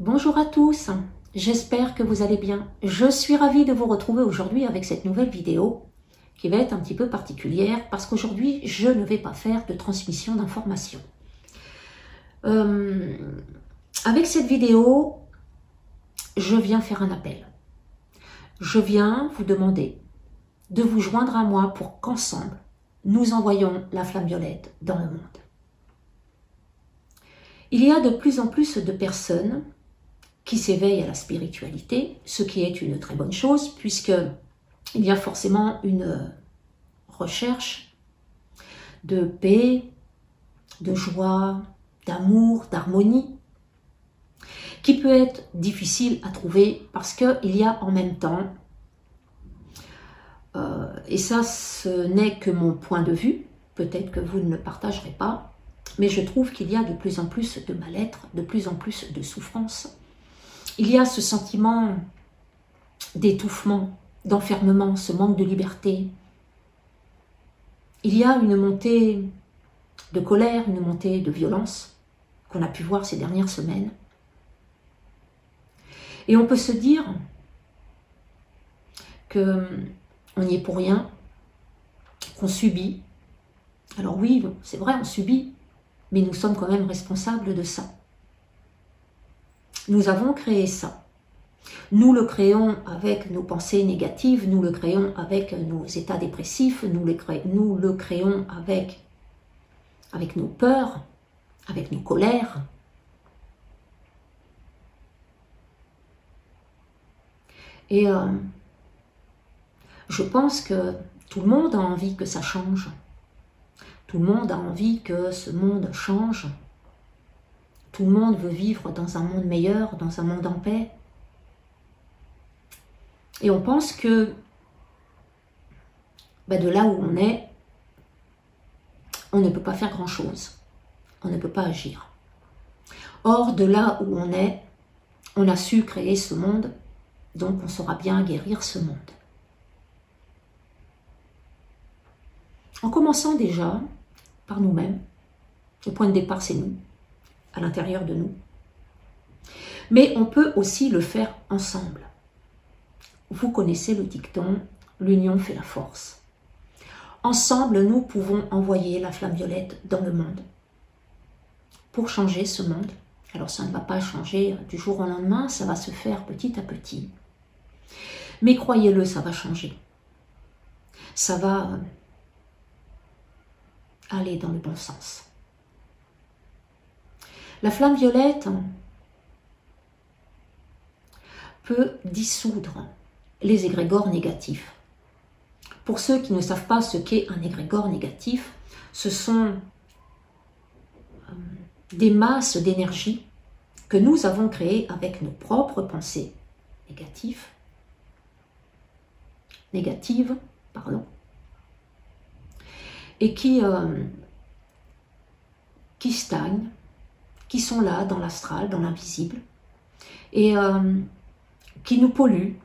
Bonjour à tous, j'espère que vous allez bien. Je suis ravie de vous retrouver aujourd'hui avec cette nouvelle vidéo qui va être un petit peu particulière parce qu'aujourd'hui je ne vais pas faire de transmission d'informations. Avec cette vidéo, je viens faire un appel. Je viens vous demander de vous joindre à moi pour qu'ensemble, nous envoyions la flamme violette dans le monde. Il y a de plus en plus de personnes qui s'éveillent à la spiritualité, ce qui est une très bonne chose, puisque il y a forcément une recherche de paix, de joie, d'amour, d'harmonie, qui peut être difficile à trouver parce qu'il y a en même temps, et ça ce n'est que mon point de vue, peut-être que vous ne le partagerez pas, mais je trouve qu'il y a de plus en plus de mal-être, de plus en plus de souffrance. Il y a ce sentiment d'étouffement, d'enfermement, ce manque de liberté. Il y a une montée de colère, une montée de violence qu'on a pu voir ces dernières semaines. Et on peut se dire qu'on n'y est pour rien, qu'on subit. Alors oui, c'est vrai, on subit, mais nous sommes quand même responsables de ça. Nous avons créé ça. Nous le créons avec nos pensées négatives, nous le créons avec nos états dépressifs, nous le créons avec nos peurs, avec nos colères. Et je pense que tout le monde a envie que ça change. Tout le monde a envie que ce monde change. Tout le monde veut vivre dans un monde meilleur, dans un monde en paix. Et on pense que de là où on ne peut pas faire grand-chose. On ne peut pas agir. Or, de là où on a su créer ce monde, donc on saura bien guérir ce monde. En commençant déjà par nous-mêmes, le point de départ c'est nous, à l'intérieur de nous. Mais on peut aussi le faire ensemble. Vous connaissez le dicton, l'union fait la force. Ensemble, nous pouvons envoyer la flamme violette dans le monde pour changer ce monde. Alors ça ne va pas changer du jour au lendemain, ça va se faire petit à petit. Mais croyez-le, ça va changer. Ça va aller dans le bon sens. La flamme violette peut dissoudre les égrégores négatifs. Pour ceux qui ne savent pas ce qu'est un égrégore négatif, ce sont des masses d'énergie que nous avons créées avec nos propres pensées négatives, et qui stagnent, qui sont là dans l'astral, dans l'invisible, et qui nous polluent,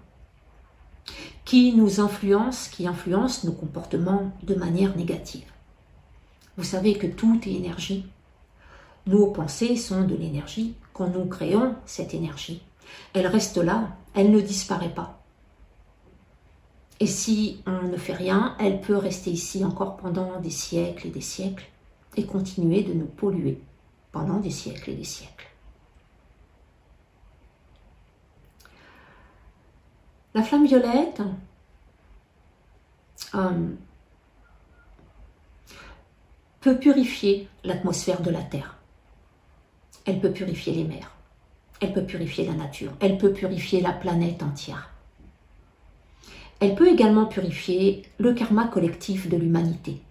qui nous influencent, qui influencent nos comportements de manière négative. Vous savez que tout est énergie. Nos pensées sont de l'énergie. Quand nous créons cette énergie, elle reste là, elle ne disparaît pas. Et si on ne fait rien, elle peut rester ici encore pendant des siècles et continuer de nous polluer pendant des siècles et des siècles. La flamme violette peut purifier l'atmosphère de la Terre. Elle peut purifier les mers. Elle peut purifier la nature. Elle peut purifier la planète entière. Elle peut également purifier le karma collectif de l'humanité.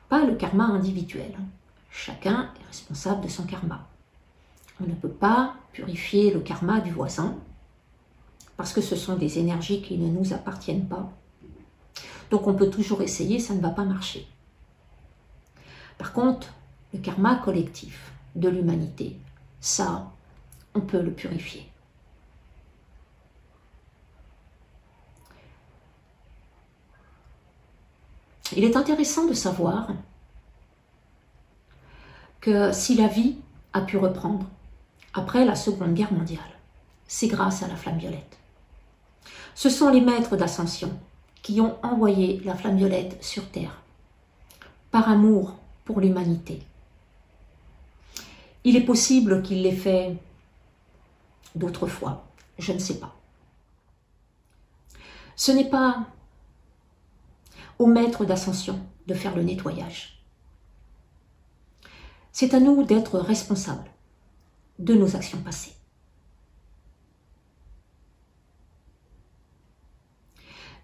Pas le karma individuel. Chacun est responsable de son karma. On ne peut pas purifier le karma du voisin parce que ce sont des énergies qui ne nous appartiennent pas. Donc on peut toujours essayer, ça ne va pas marcher. Par contre, le karma collectif de l'humanité, ça, on peut le purifier. Il est intéressant de savoir que si la vie a pu reprendre, après la Seconde Guerre mondiale. C'est grâce à la flamme violette. Ce sont les maîtres d'ascension qui ont envoyé la flamme violette sur Terre, par amour pour l'humanité. Il est possible qu'il l'ait fait d'autres fois, je ne sais pas. Ce n'est pas aux maîtres d'ascension de faire le nettoyage. C'est à nous d'être responsables de nos actions passées.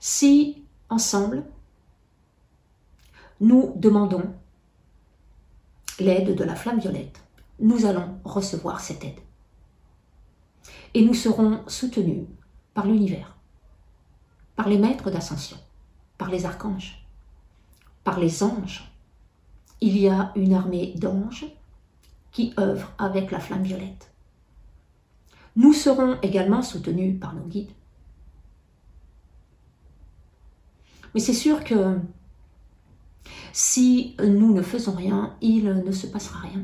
Si, ensemble, nous demandons l'aide de la flamme violette, nous allons recevoir cette aide. Et nous serons soutenus par l'univers, par les maîtres d'ascension, par les archanges, par les anges. Il y a une armée d'anges qui œuvrent avec la flamme violette. Nous serons également soutenus par nos guides. Mais c'est sûr que si nous ne faisons rien, il ne se passera rien.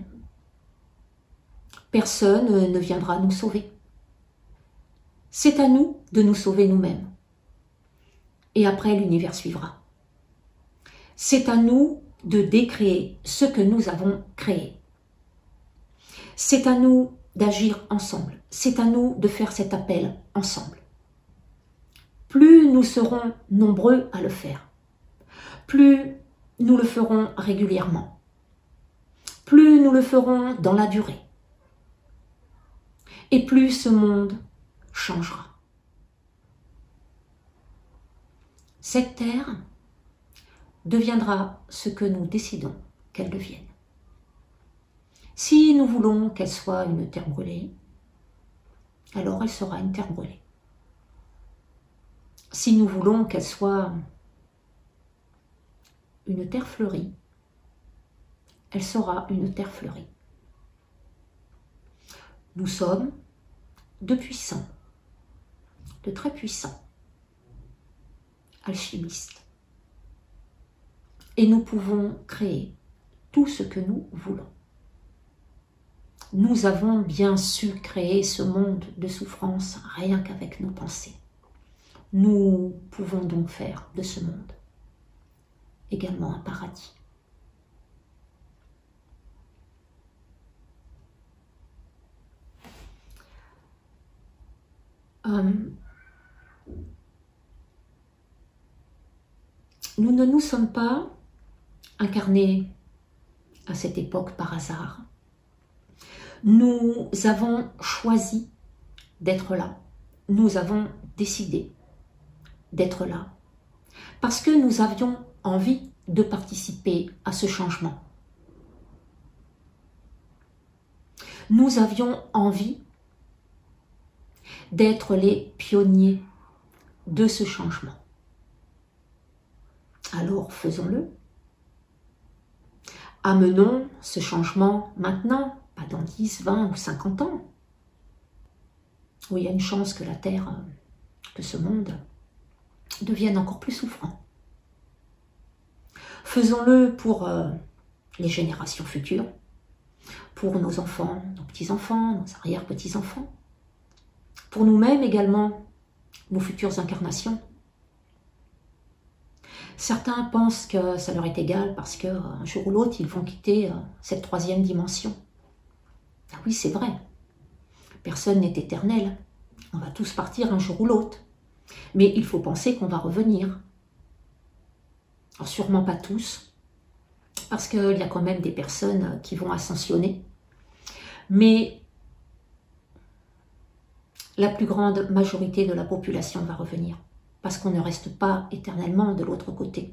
Personne ne viendra nous sauver. C'est à nous de nous sauver nous-mêmes. Et après, l'univers suivra. C'est à nous de décréer ce que nous avons créé. C'est à nous d'agir ensemble. C'est à nous de faire cet appel ensemble. Plus nous serons nombreux à le faire, plus nous le ferons régulièrement, plus nous le ferons dans la durée, et plus ce monde changera. Cette terre deviendra ce que nous décidons qu'elle devienne. Si nous voulons qu'elle soit une terre brûlée, alors elle sera une terre brûlée. Si nous voulons qu'elle soit une terre fleurie, elle sera une terre fleurie. Nous sommes de puissants, de très puissants alchimistes. Et nous pouvons créer tout ce que nous voulons. Nous avons bien su créer ce monde de souffrance rien qu'avec nos pensées. Nous pouvons donc faire de ce monde également un paradis. Nous ne nous sommes pas incarnés à cette époque par hasard. Nous avons choisi d'être là. Nous avons décidé d'être là parce que nous avions envie de participer à ce changement. Nous avions envie d'être les pionniers de ce changement. Alors faisons-le. Amenons ce changement maintenant, pas dans 10, 20 ou 50 ans, où il y a une chance que la Terre, que ce monde devienne encore plus souffrant. Faisons-le pour les générations futures, pour nos enfants, nos petits-enfants, nos arrière-petits-enfants, pour nous-mêmes également, nos futures incarnations. Certains pensent que ça leur est égal parce qu'un jour ou l'autre, ils vont quitter cette troisième dimension. Ah oui, c'est vrai. Personne n'est éternel. On va tous partir un jour ou l'autre. Mais il faut penser qu'on va revenir. Alors sûrement pas tous, parce qu'il y a quand même des personnes qui vont ascensionner. Mais la plus grande majorité de la population va revenir. Parce qu'on ne reste pas éternellement de l'autre côté.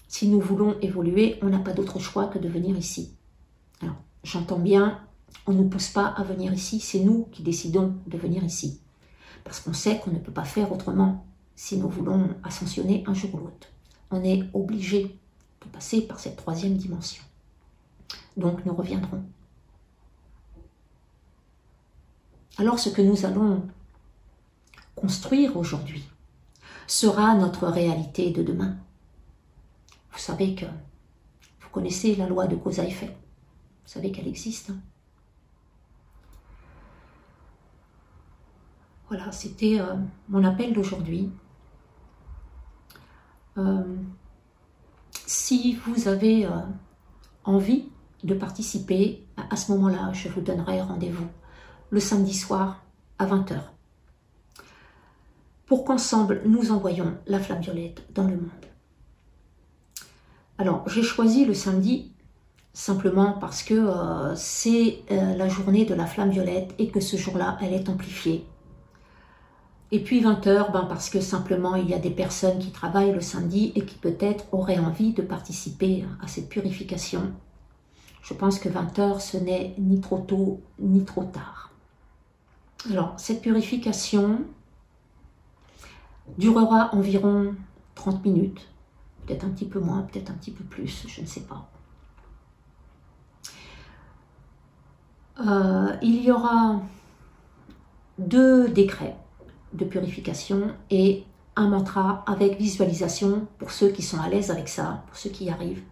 Si nous voulons évoluer, on n'a pas d'autre choix que de venir ici. Alors, j'entends bien, on ne nous pousse pas à venir ici, c'est nous qui décidons de venir ici. Parce qu'on sait qu'on ne peut pas faire autrement si nous voulons ascensionner un jour ou l'autre. On est obligé de passer par cette troisième dimension. Donc nous reviendrons. Alors ce que nous allons construire aujourd'hui sera notre réalité de demain. Vous savez que vous connaissez la loi de cause à effet. Vous savez qu'elle existe. Hein. Voilà, c'était mon appel d'aujourd'hui. Si vous avez envie de participer, à ce moment-là, je vous donnerai rendez-vous le samedi soir à 20 h pour qu'ensemble, nous envoyions la flamme violette dans le monde. Alors, j'ai choisi le samedi simplement parce que c'est la journée de la flamme violette et que ce jour-là, elle est amplifiée. Et puis 20 h, parce que simplement, il y a des personnes qui travaillent le samedi et qui peut-être auraient envie de participer à cette purification. Je pense que 20 h, ce n'est ni trop tôt, ni trop tard. Alors, cette purification durera environ 30 minutes. Peut-être un petit peu moins, peut-être un petit peu plus, je ne sais pas. Il y aura 2 décrets de purification et un mantra avec visualisation pour ceux qui sont à l'aise avec ça, pour ceux qui y arrivent.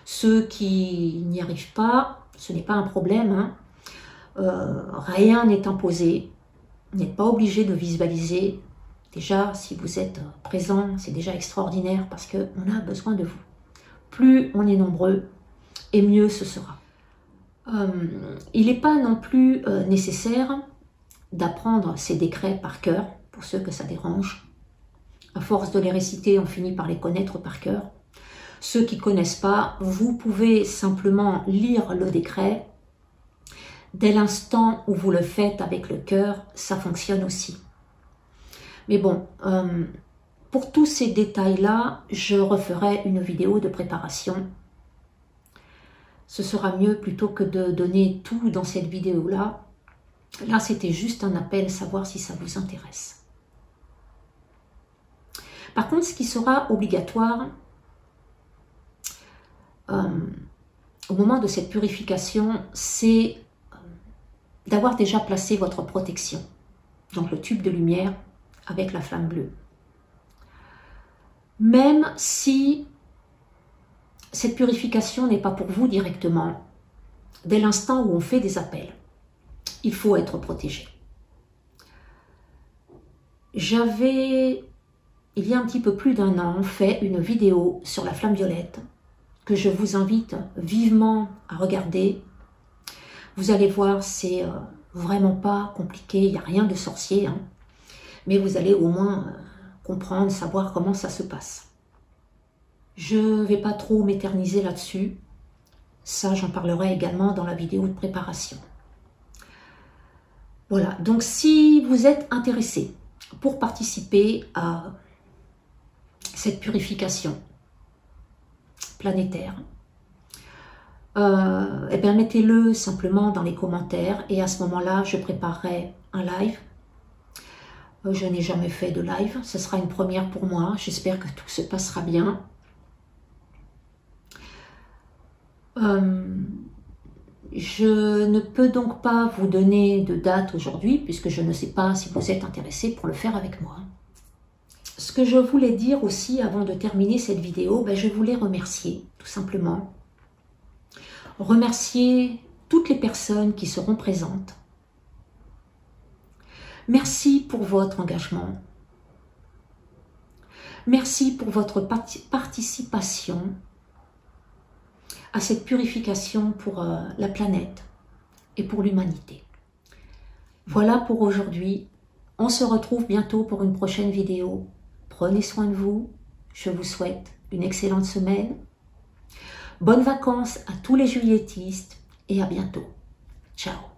Ceux qui n'y arrivent pas, ce n'est pas un problème. Hein. Rien n'est imposé. Vous n'êtes pas obligé de visualiser. Déjà, si vous êtes présent, c'est déjà extraordinaire parce qu'on a besoin de vous. Plus on est nombreux, et mieux ce sera. Il n'est pas non plus nécessaire d'apprendre ces décrets par cœur, pour ceux que ça dérange. À force de les réciter, on finit par les connaître par cœur. Ceux qui ne connaissent pas, vous pouvez simplement lire le décret. Dès l'instant où vous le faites avec le cœur, ça fonctionne aussi. Mais bon, pour tous ces détails-là, je referai une vidéo de préparation. Ce sera mieux plutôt que de donner tout dans cette vidéo-là. Là, c'était juste un appel, savoir si ça vous intéresse. Par contre, ce qui sera obligatoire au moment de cette purification, c'est d'avoir déjà placé votre protection. Donc le tube de lumière avec la flamme bleue. Même si cette purification n'est pas pour vous directement, dès l'instant où on fait des appels, il faut être protégé. J'avais, il y a un petit peu plus d'1 an, fait une vidéo sur la flamme violette que je vous invite vivement à regarder. Vous allez voir, c'est vraiment pas compliqué, il n'y a rien de sorcier, hein, mais vous allez au moins comprendre, savoir comment ça se passe. Je ne vais pas trop m'éterniser là-dessus, ça j'en parlerai également dans la vidéo de préparation. Voilà, donc si vous êtes intéressé pour participer à cette purification planétaire, eh bien mettez-le simplement dans les commentaires et à ce moment-là, je préparerai un live. Je n'ai jamais fait de live, ce sera une première pour moi, j'espère que tout se passera bien. Je ne peux donc pas vous donner de date aujourd'hui, puisque je ne sais pas si vous êtes intéressé pour le faire avec moi. Ce que je voulais dire aussi avant de terminer cette vidéo, je voulais remercier, tout simplement. Remercier toutes les personnes qui seront présentes. Merci pour votre engagement. Merci pour votre participation à cette purification pour la planète et pour l'humanité. Voilà pour aujourd'hui. On se retrouve bientôt pour une prochaine vidéo. Prenez soin de vous. Je vous souhaite une excellente semaine. Bonnes vacances à tous les juilletistes et à bientôt. Ciao.